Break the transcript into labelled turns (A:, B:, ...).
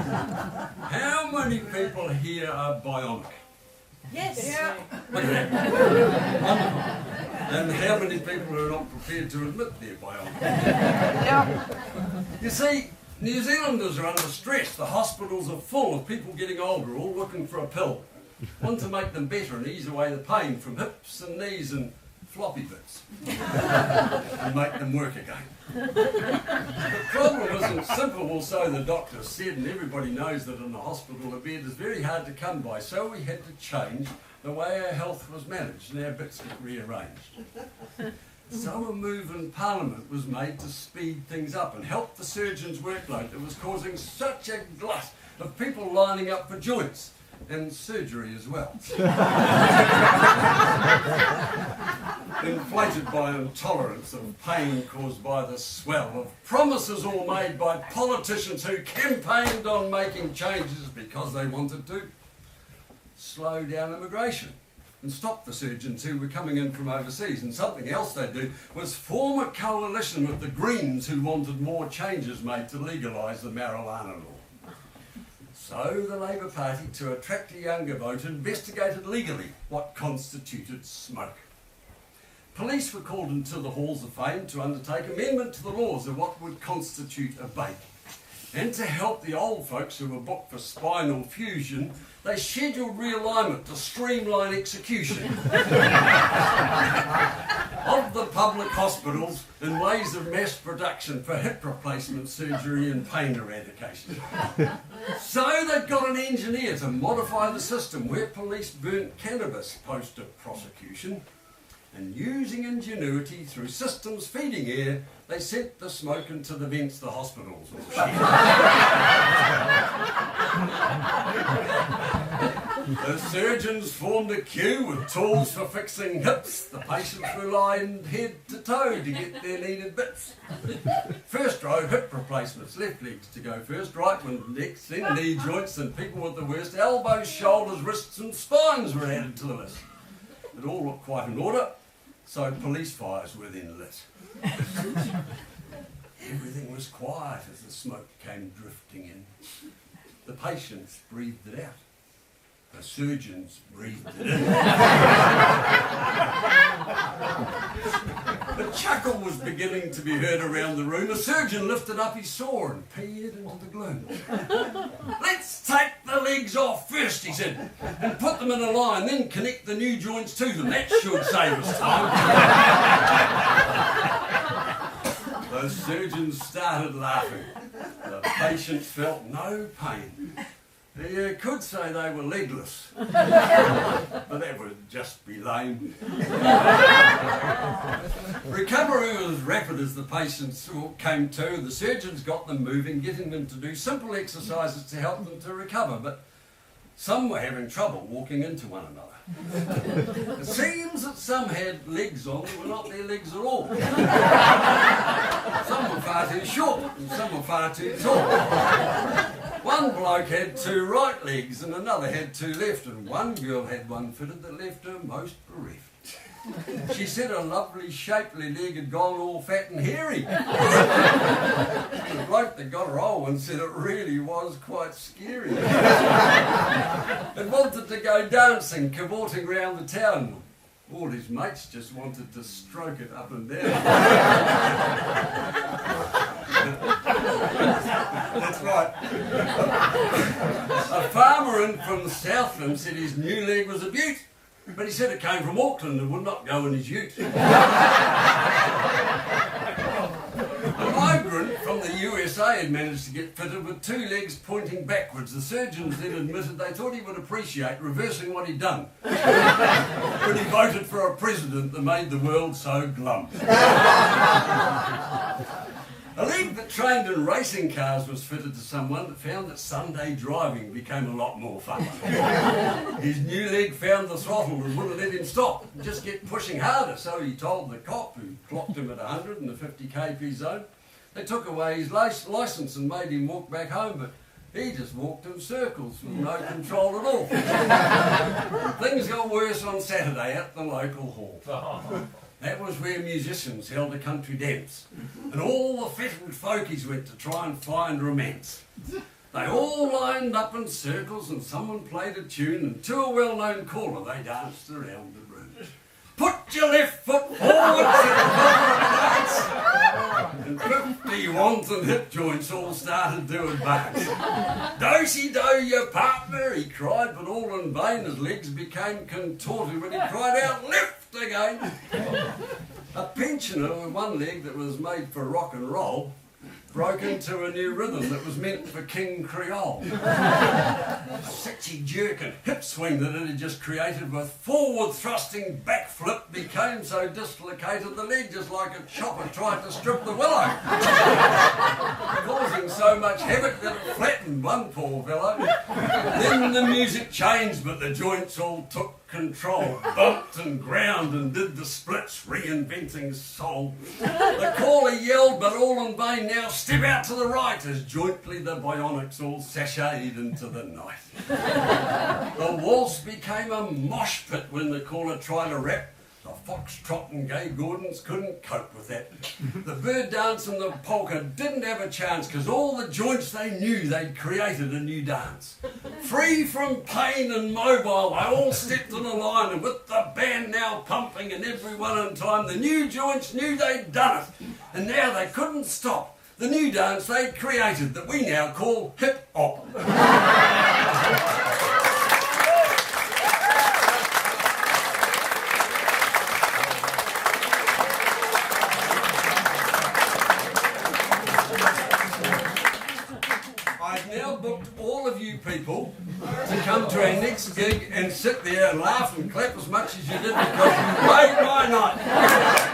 A: How many people here are bionic?
B: Yes.
C: Yeah.
A: Wonderful. And how many people are not prepared to admit they're bionic?
C: Yeah.
A: You see, New Zealanders are under stress. The hospitals are full of people getting older, all looking for a pill. One to make them better and ease away the pain from hips and knees and floppy bits. And make them work again. The problem isn't simple, or so the doctor said, and everybody knows that in the hospital a bed is very hard to come by, so we had to change the way our health was managed and our bits get rearranged. So a move in Parliament was made to speed things up and help the surgeon's workload that was causing such a glut of people lining up for joints and surgery as well. Inflated by intolerance of pain caused by the swell of promises all made by politicians who campaigned on making changes because they wanted to slow down immigration and stop the surgeons who were coming in from overseas. And something else they'd do was form a coalition with the Greens who wanted more changes made to legalise the marijuana law. So the Labour Party, to attract a younger vote, investigated legally what constituted smoke. Police were called into the halls of fame to undertake amendment to the laws of what would constitute a vape. And to help the old folks who were booked for spinal fusion, they scheduled realignment to streamline execution of the public hospitals and ways of mass production for hip replacement surgery and pain eradication. So they got an engineer to modify the system where police burnt cannabis post of prosecution, and using ingenuity through systems feeding air, they sent the smoke into the vents the hospitals all shared. The surgeons formed a queue with tools for fixing hips. The patients were lined head to toe to get their needed bits. First row, hip replacements, left legs to go first, right one next, then knee joints, and people with the worst elbows, shoulders, wrists and spines were added to the list. It all looked quite in order, so police fires were then lit. Everything was quiet as the smoke came drifting in. The patients breathed it out. The surgeons breathed it in. A chuckle was beginning to be heard around the room. A surgeon lifted up his saw and peered into the gloom. "Let's take the legs off first," he said, "and put them in a line, then connect the new joints to them. That should save us time." The surgeons started laughing. The patients felt no pain. You could say they were legless, but that would just be lame. Recovery was rapid as the patients came to. The surgeons got them moving, getting them to do simple exercises to help them to recover, but some were having trouble walking into one another. It seems that some had legs on that were not their legs at all. Some were far too short and some were far too tall. One bloke had two right legs and another had two left, and one girl had one fitted that left her most bereft. She said her lovely shapely leg had gone all fat and hairy. The bloke that got her old one said it really was quite scary. It wanted to go dancing, cavorting round the town. All his mates just wanted to stroke it up and down. That's right. A farmer in from Southland said his new leg was a beaut, but he said it came from Auckland and would not go in his ute. A migrant from the USA had managed to get fitted with two legs pointing backwards. The surgeons then admitted they thought he would appreciate reversing what he'd done when he voted for a president that made the world so glum. A leg that trained in racing cars was fitted to someone that found that Sunday driving became a lot more fun. His new leg found the throttle and wouldn't let him stop, just get pushing harder, so he told the cop, who clocked him at 100 in the 50 kp zone. They took away his licence and made him walk back home, but he just walked in circles with no control at all. Things got worse on Saturday at the local hall. That was where musicians held a country dance, and all the fettered folkies went to try and find romance. They all lined up in circles and someone played a tune, and to a well-known caller they danced around the room. Put your left foot forward to the dance. And 50 wanton hip joints all started to advance. Do-si-do your partner, he cried, but all in vain. His legs became contorted when he cried out, left again. A pensioner with one leg that was made for rock and roll broke into a new rhythm that was meant for King Creole. A sexy jerk and hip swing that it had just created with forward thrusting backflip became so dislocated the leg just like a chopper tried to strip the willow, causing so much havoc that it flattened one poor fellow. Then the music changed, but the joints all took control, bumped and ground and did the splits, reinventing soul. The caller yelled, but all in vain. Now step out to the right, as jointly the bionics all sashayed into the night. The waltz became a mosh pit when the caller tried to rap. The foxtrot and gay Gordons couldn't cope with that. The bird dance and the polka didn't have a chance, because all the joints they knew they'd created a new dance. Free from pain and mobile, they all stepped in a line, and with the band now pumping and everyone in time, the new joints knew they'd done it, and now they couldn't stop. The new dance they'd created that we now call hip-hop. I've now booked all of you people to come to our next gig and sit there and laugh and clap as much as you did, because you made my night.